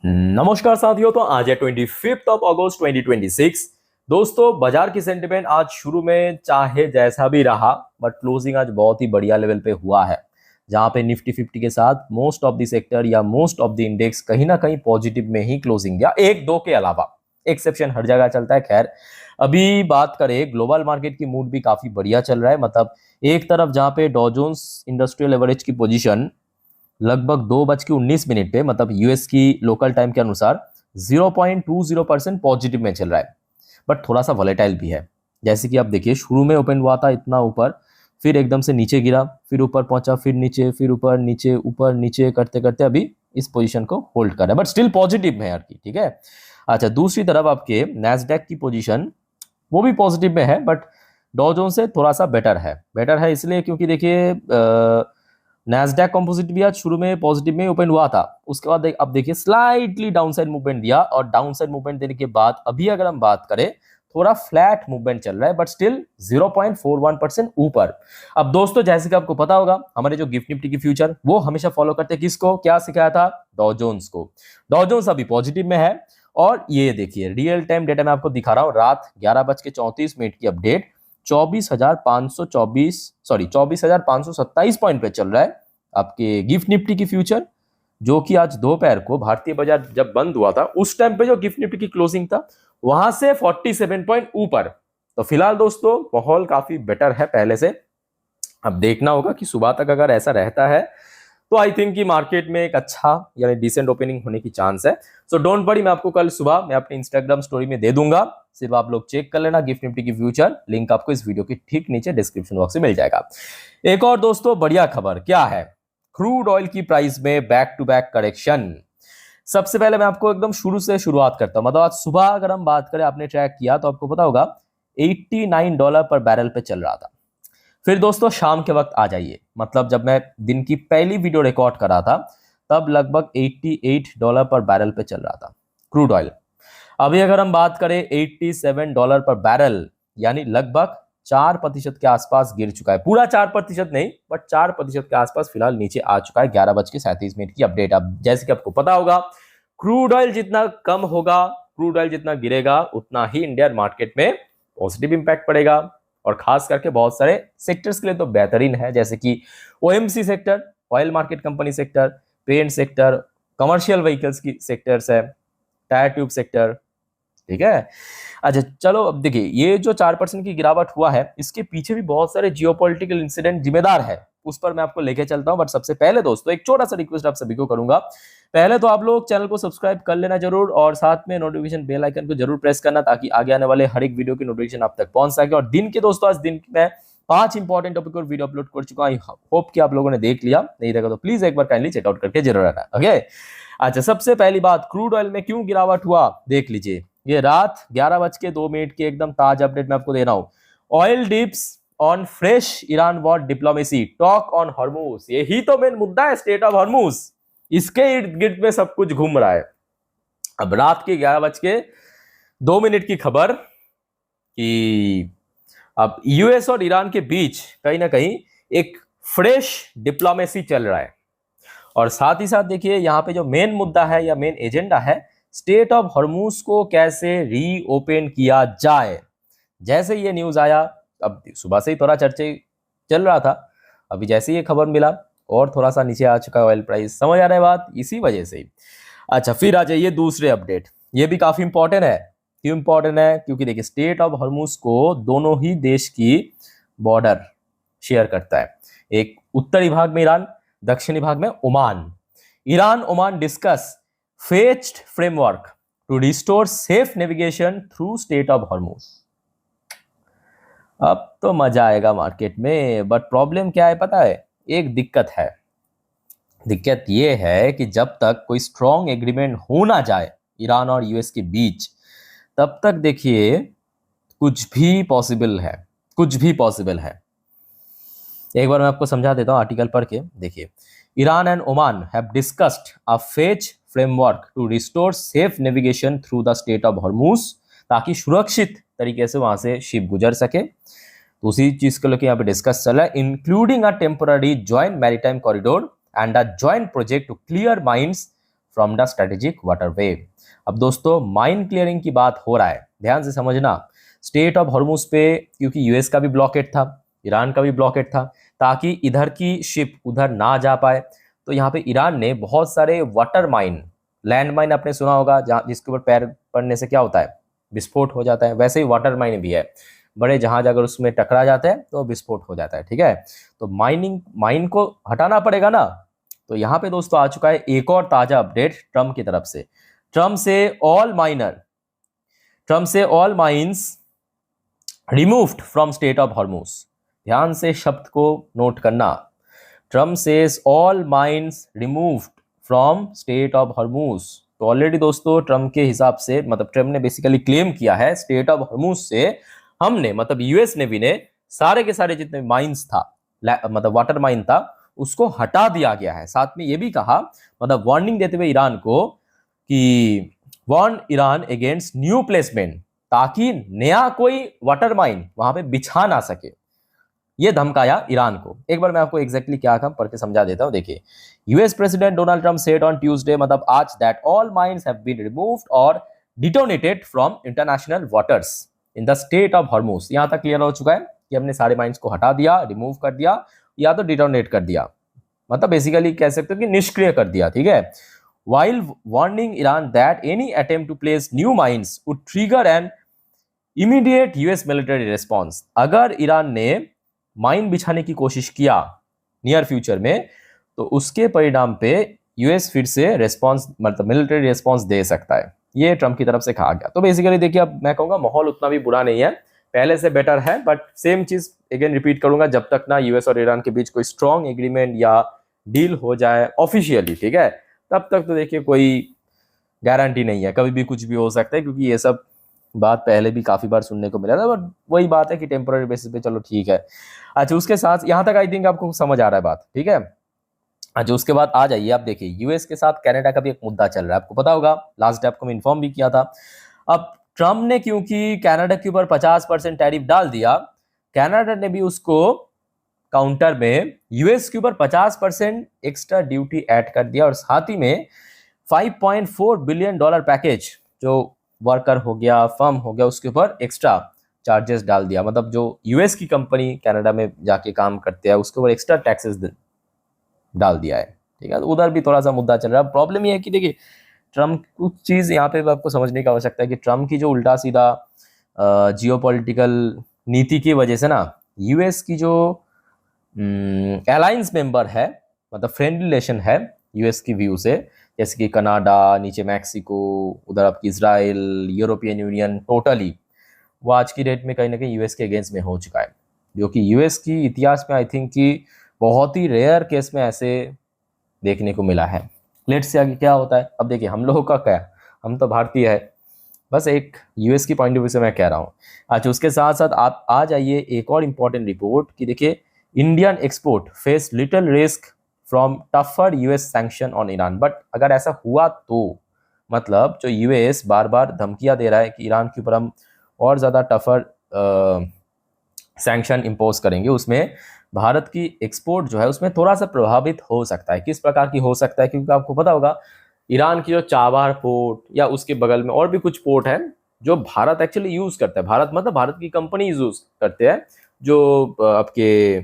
नमस्कार साथियों। तो आज है 25 अगस्त 2026। दोस्तों, बाजार की सेंटिमेंट आज शुरू में चाहे जैसा भी रहा, बट क्लोजिंग आज बहुत ही बढ़िया लेवल पे हुआ है, जहां पे निफ्टी 50 के साथ मोस्ट ऑफ द सेक्टर या मोस्ट ऑफ द इंडेक्स कहीं ना कहीं पॉजिटिव में ही क्लोजिंग गया, एक दो के अलावा। एक्सेप्शन हर जगह चलता है। खैर, अभी बात करें ग्लोबल मार्केट की, मूड भी काफी बढ़िया चल रहा है। मतलब एक तरफ जहां पे डॉ जोन्स इंडस्ट्रियल एवरेज की पोजीशन लगभग 2:19 पे, मतलब यूएस की लोकल टाइम के अनुसार 0.20% पॉजिटिव में चल रहा है, बट थोड़ा सा वॉलेटाइल भी है। जैसे कि आप देखिए, शुरू में ओपन हुआ था इतना ऊपर, फिर एकदम से नीचे गिरा, फिर ऊपर पहुंचा, फिर नीचे, फिर ऊपर नीचे करते करते अभी इस पोजीशन को होल्ड कर रहा है, बट स्टिल पॉजिटिव में यार की। ठीक है। अच्छा, दूसरी तरफ आपके नैस्डैक की पोजीशन वो भी पॉजिटिव में है, बट डॉ जोन्स से थोड़ा सा बेटर है इसलिए क्योंकि देखिए नैस्डैक कंपोजिट भी आज शुरू में पॉजिटिव में ओपन हुआ था, उसके बाद अब देखिए स्लाइटली डाउनसाइड मूवमेंट दिया, और डाउनसाइड मूवमेंट देने के बाद अभी अगर हम बात करें, थोड़ा फ्लैट मूवमेंट चल रहा है, बट स्टिल 0.41% ऊपर। अब दोस्तों, जैसे कि आपको पता होगा, हमारे जो गिफ्ट निफ्टी की फ्यूचर वो हमेशा फॉलो करते हैं किसको, क्या सिखाया था, डॉ जोन्स को। डॉ जोन्स अभी पॉजिटिव में है, और ये देखिए रियल टाइम डेटा मैं आपको दिखा रहा हूँ, रात 11:34 की अपडेट 24,527 पॉइंट पे चल रहा है आपके गिफ्ट निफ्टी की फ्यूचर, जो कि आज दोपहर को भारतीय बाजार जब बंद हुआ था उस टाइम पे जो गिफ्ट निफ्टी की क्लोजिंग था वहां से 47 पॉइंट ऊपर। तो फिलहाल दोस्तों, माहौल काफी बेटर है पहले से। अब देखना होगा कि सुबह तक अगर ऐसा रहता है तो आई थिंक कि मार्केट में एक अच्छा यानी डिसेंट ओपनिंग होने की चांस है। सो डोंट वरी, मैं आपको कल सुबह मैं अपने इंस्टाग्राम स्टोरी में दे दूंगा, सिर्फ आप लोग चेक कर लेना गिफ्ट निफ्टी की फ्यूचर। लिंक आपको इस वीडियो के ठीक नीचे डिस्क्रिप्शन बॉक्स में मिल जाएगा। एक और दोस्तों बढ़िया खबर क्या है, क्रूड ऑयल की प्राइस में बैक टू बैक करेक्शन। सबसे पहले मैं आपको एकदम शुरू से शुरुआत करता हूं। मतलब आज सुबह अगर हम बात करें, आपने ट्रैक किया तो आपको पता होगा $89 पर बैरल पे चल रहा था। फिर दोस्तों शाम के वक्त आ जाइए, मतलब जब मैं दिन की पहली वीडियो रिकॉर्ड कर रहा था तब लगभग $88 पर बैरल पे चल रहा था क्रूड ऑयल। अभी अगर हम बात करें $87 पर बैरल, यानी लगभग 4% के आसपास गिर चुका है। पूरा 4% नहीं, बट 4% के आसपास फिलहाल नीचे आ चुका है। 11:37 की अपडेट। अब जैसे कि आपको पता होगा, क्रूड ऑयल जितना कम होगा, क्रूड ऑयल जितना गिरेगा, उतना ही इंडियन मार्केट में पॉजिटिव इंपैक्ट पड़ेगा, और खास करके बहुत सारे सेक्टर्स के लिए तो बेहतरीन है, जैसे कि OMC sector, oil market company sector, paint sector, commercial vehicles की सेक्टर्स है, टायर ट्यूब सेक्टर। ठीक है। अच्छा चलो, अब देखिए ये जो 4% की गिरावट हुआ है, इसके पीछे भी बहुत सारे जियोपॉलिटिकल इंसिडेंट जिम्मेदार है, उस पर मैं आपको लेके चलता हूं। बट सबसे पहले दोस्तों एक छोटा सा रिक्वेस्ट आप सभी को करूंगा, पहले तो आप लोग चैनल को सब्सक्राइब कर लेना जरूर, और साथ में नोटिफिकेशन बेल आइकन को जरूर प्रेस करना, ताकि आगे आने वाले हर एक वीडियो की नोटिफिकेशन आप तक पहुंच सके। और दिन के दोस्तों, आज दिन में 5 इंपॉर्टेंट टॉपिक पर वीडियो अपलोड कर चुका हूं। आई होप कि आप लोगों ने देख लिया, नहीं देखा तो प्लीज एक बार काइंडली चेकआउट करके जरूर आना। ओके। अच्छा, सबसे पहली बात, क्रूड ऑयल में क्यों गिरावट हुआ देख लीजिए। ये रात 11:02 की एकदम ताजा अपडेट मैं आपको दे रहा हूं। Oil dips on fresh Iran war diplomacy talk on Hormuz. यही तो मेन मुद्दा है, स्टेट ऑफ हॉर्मूज। इसके इर्द गिर्द में सब कुछ घूम रहा है। अब रात के 11:02 की खबर कि अब यूएस और ईरान के बीच कहीं ना कहीं एक फ्रेश डिप्लोमेसी चल रहा है, और साथ ही साथ देखिए यहाँ पे जो मेन मुद्दा है या मेन एजेंडा है, स्टेट ऑफ हॉर्मूज को कैसे रीओपन किया जाए। जैसे ये न्यूज आया, अब सुबह से ही थोड़ा चर्चे चल रहा था, अभी जैसे ये खबर मिला और थोड़ा सा नीचे आ चुका है ऑयल प्राइस। समझ आ रहा है बात, इसी वजह से ही। अच्छा, फिर आ जाइए दूसरे अपडेट, ये भी काफी इंपॉर्टेंट है। क्यों इंपॉर्टेंट है? क्योंकि देखिए स्टेट ऑफ हॉर्मूज को दोनों ही देश की बॉर्डर शेयर करता है, एक उत्तरी भाग में ईरान, दक्षिणी भाग में Oman. Iran Oman discuss fetched framework to restore safe navigation through strait of Hormuz. अब तो मजा आएगा मार्केट में, बट प्रॉब्लम क्या है पता है? एक दिक्कत है। दिक्कत ये है कि जब तक कोई स्ट्रॉन्ग एग्रीमेंट हो ना जाए ईरान और यूएस के बीच, तब तक देखिए कुछ भी पॉसिबल है, कुछ भी पॉसिबल है। एक बार मैं आपको समझा देता हूं आर्टिकल पढ़ के। देखिए, Iran and Oman have discussed a fetch framework to restore safe navigation through the state of Hormuz, ताकि सुरक्षित तरीके से वहां से शिप गुजर सके। तो उसी चीज को लेकर यहाँ पे डिस्कस चल रहा है, including a temporary joint maritime corridor and a joint project to clear mines from the strategic waterway. अब दोस्तों माइन क्लियरिंग की बात हो रहा है, ध्यान से समझना। स्टेट ऑफ हॉर्मुज पे क्योंकि यूएस का भी ब्लॉकेट था, ईरान का भी ब्लॉकेट था, ताकि इधर की शिप उधर ना जा पाए, तो यहाँ पे ईरान ने बहुत सारे वाटर माइन, लैंड माइन आपने सुना होगा, जहाँ जिसके ऊपर पैर पड़ने से क्या होता है, विस्फोट हो जाता है, वैसे ही वाटर माइन भी है, बड़े जहाज अगर उसमें टकरा जाते हैं तो विस्फोट हो जाता है, ठीक है। तो माइन को हटाना पड़ेगा ना। तो यहाँ पे दोस्तों आ चुका है एक और ताजा अपडेट ट्रम्प की तरफ से। ट्रम्प से all mines removed from state of Hormuz. ध्यान से शब्द को नोट करना। Trump says all mines removed from state of Hormuz. तो ऑलरेडी दोस्तों ट्रम्प के हिसाब से, मतलब ट्रम्प ने बेसिकली क्लेम किया है स्टेट ऑफ हॉर्मुज से हमने, मतलब यूएस नेवी ने सारे के सारे जितने माइंस था, मतलब वाटर माइन था, उसको हटा दिया गया है। साथ में ये भी कहा, मतलब वार्निंग देते हुए ईरान को कि warn Iran against new placement, ताकि नया कोई वाटर माइन वहां पे बिछा ना सके। ये धमकाया ईरान को। एक बार मैं आपको एग्जैक्टली क्या कहा पढ़ के समझा देता हूं। देखिए, US president Donald Trump said on Tuesday, मतलब आज, that all mines have been removed और detonated from international waters in the state of Hormuz. यहां तक क्लियर हो चुका है कि हमने सारे माइंस को हटा दिया, रिमूव कर दिया, या तो डिटोनेट कर दिया, मतलब बेसिकली कह सकते हो कि निष्क्रिय कर दिया, ठीक है। while warning Iran that any attempt to place new mines would trigger an immediate US military response। अगर ईरान ने माइन बिछाने की कोशिश किया नियर फ्यूचर में, तो उसके परिणाम पे यूएस फिर से रेस्पॉन्स, मतलब मिलिट्री रेस्पॉन्स दे सकता है। ये ट्रम्प की तरफ से कहा गया। तो बेसिकली देखिए, अब मैं कहूँगा माहौल उतना भी बुरा नहीं है, पहले से बेटर है, बट सेम चीज अगेन रिपीट करूंगा, जब तक ना यूएस और ईरान के बीच कोई स्ट्रॉन्ग एग्रीमेंट या डील हो जाए ऑफिशियली, ठीक है, तब तक तो देखिए कोई गारंटी नहीं है, कभी भी कुछ भी हो सकता है, क्योंकि ये सब बात पहले भी काफी बार सुनने को मिला था। बट वही बात है कि टेम्पोररी बेसिस पे चलो ठीक है। अच्छा, उसके साथ यहाँ तक आई थिंक आपको समझ आ रहा है बात, ठीक है। अच्छा, उसके बाद आ जाइए, आप देखिए यूएस के साथ कनाडा का भी एक मुद्दा चल रहा है, आपको पता होगा, लास्ट डे आपको मैं इन्फॉर्म भी किया था। अब ट्रम्प ने क्योंकि कनाडा के ऊपर 50% टैरिफ डाल दिया, कनाडा ने भी उसको काउंटर में यूएस के ऊपर 50% एक्स्ट्रा ड्यूटी ऐड कर दिया, और साथ ही में $5.4 बिलियन पैकेज, जो वर्कर हो गया, फर्म हो गया, उसके ऊपर एक्स्ट्रा चार्जेस डाल दिया। मतलब जो यूएस की कंपनी कनाडा में जाके काम करते हैं उसके ऊपर एक्स्ट्रा टैक्सेस डाल दिया है, ठीक है। तो उधर भी थोड़ा सा मुद्दा चल रहा है। प्रॉब्लम ये है कि देखिए, ट्रम्प, कुछ चीज़ यहाँ पे आपको समझने की आवश्यकता है कि ट्रम्प की जो उल्टा सीधा जियोपॉलिटिकल नीति की वजह से ना, यूएस की जो अलायंस मेंबर है, मतलब फ्रेंड रिलेशन है यूएस की व्यू से, जैसे कि कनाडा, नीचे मैक्सिको, उधर आपकी इजराइल, यूरोपियन यूनियन, टोटली वो आज की डेट में कहीं ना कहीं यूएस के अगेंस्ट में हो चुका है, जो कि यूएस की इतिहास में आई थिंक कि बहुत ही रेयर केस में ऐसे देखने को मिला है। लेट्स से आगे क्या होता है। अब देखिए, हम लोगों का क्या, हम तो भारतीय है, बस एक यूएस की पॉइंट ऑफ व्यू से मैं कह रहा हूँ। अच्छा, उसके साथ साथ आप आ जाइए एक और इम्पॉर्टेंट रिपोर्ट कि देखिए, Indian export face little risk from tougher US sanction on Iran. But अगर ऐसा हुआ तो मतलब जो यूएस बार बार धमकियां दे रहा है कि ईरान के ऊपर हम और ज़्यादा टफर सैंक्शन इम्पोज करेंगे, उसमें भारत की एक्सपोर्ट जो है उसमें थोड़ा सा प्रभावित हो सकता है। किस प्रकार की हो सकता है, क्योंकि आपको पता होगा ईरान की जो चाबार पोर्ट या उसके बगल में और भी कुछ पोर्ट है जो भारत एक्चुअली यूज़ करता है, भारत मतलब भारत की कंपनी यूज़ करते हैं, जो आपके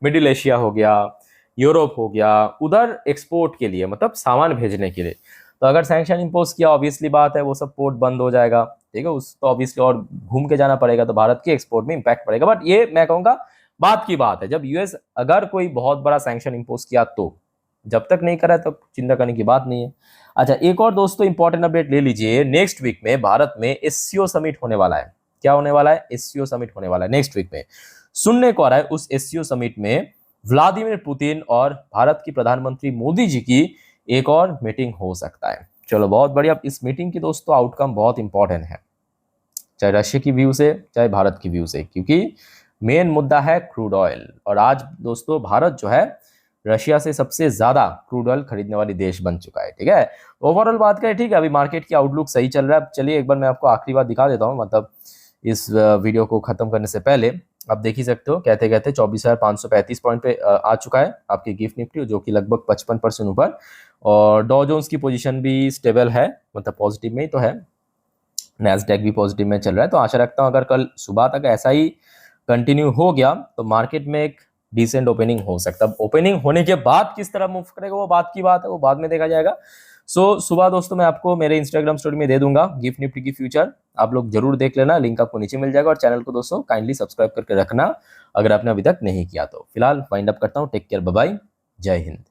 मिडिल एशिया हो गया, यूरोप हो गया, उधर एक्सपोर्ट के लिए, मतलब सामान भेजने के लिए। तो अगर सैंक्शन इम्पोज किया, ऑब्वियसली बात है वो सब पोर्ट बंद हो जाएगा, ठीक है, उस तो ऑब्वियसली और घूम के जाना पड़ेगा, तो भारत के एक्सपोर्ट में इम्पैक्ट पड़ेगा। बट ये मैं कहूँगा बात की बात है, जब यूएस अगर कोई बहुत बड़ा सैंक्शन इम्पोज किया, तो जब तक नहीं करा तो चिंता करने की बात नहीं है। अच्छा, एक और दोस्तों इंपॉर्टेंट अपडेट ले लीजिए, नेक्स्ट वीक में भारत में एससीओ समिट होने वाला है। क्या होने वाला है? एससीओ समिट होने वाला है नेक्स्ट वीक में। सुनने को आ रहा है उस एससीओ समिट में व्लादिमीर पुतिन और भारत की प्रधानमंत्री मोदी जी की एक और मीटिंग हो सकता है। चलो, बहुत बढ़िया। इस मीटिंग की दोस्तों आउटकम बहुत इंपॉर्टेंट है, चाहे रशिया की व्यू से चाहे भारत की व्यू से, क्योंकि मेन मुद्दा है क्रूड ऑयल। और आज दोस्तों भारत जो है रशिया से सबसे ज्यादा क्रूड ऑयल खरीदने वाली देश बन चुका है, ठीक है। ओवरऑल बात करें, ठीक है, अभी मार्केट की आउटलुक सही चल रहा है। चलिए एक बार मैं आपको आखिरी बात दिखा देता हूँ, मतलब इस वीडियो को खत्म करने से पहले आप देख ही सकते हो, कहते कहते 24,535 पॉइंट पे आ चुका है आपकी गिफ्ट निफ्टी, जो कि लगभग 55% ऊपर। और डॉ जोन्स की पोजीशन भी स्टेबल है, मतलब पॉजिटिव में ही तो है। नैस्डैक भी पॉजिटिव में चल रहा है। तो आशा रखता हूँ अगर कल सुबह तक ऐसा ही कंटिन्यू हो गया तो मार्केट में एक डिसेंट ओपनिंग हो सकता है। ओपनिंग होने के बाद किस तरह मूव करेगा वो बात की बात है, वो बाद में देखा जाएगा। सुबह दोस्तों मैं आपको मेरे इंस्टाग्राम स्टोरी में दे दूंगा गिफ्ट निफ्टी की फ्यूचर, आप लोग जरूर देख लेना, लिंक आपको नीचे मिल जाएगा। और चैनल को दोस्तों काइंडली सब्सक्राइब करके रखना अगर आपने अभी तक नहीं किया तो। फिलहाल वाइंड अप करता हूँ, टेक केयर, बाय बाय, जय हिंद।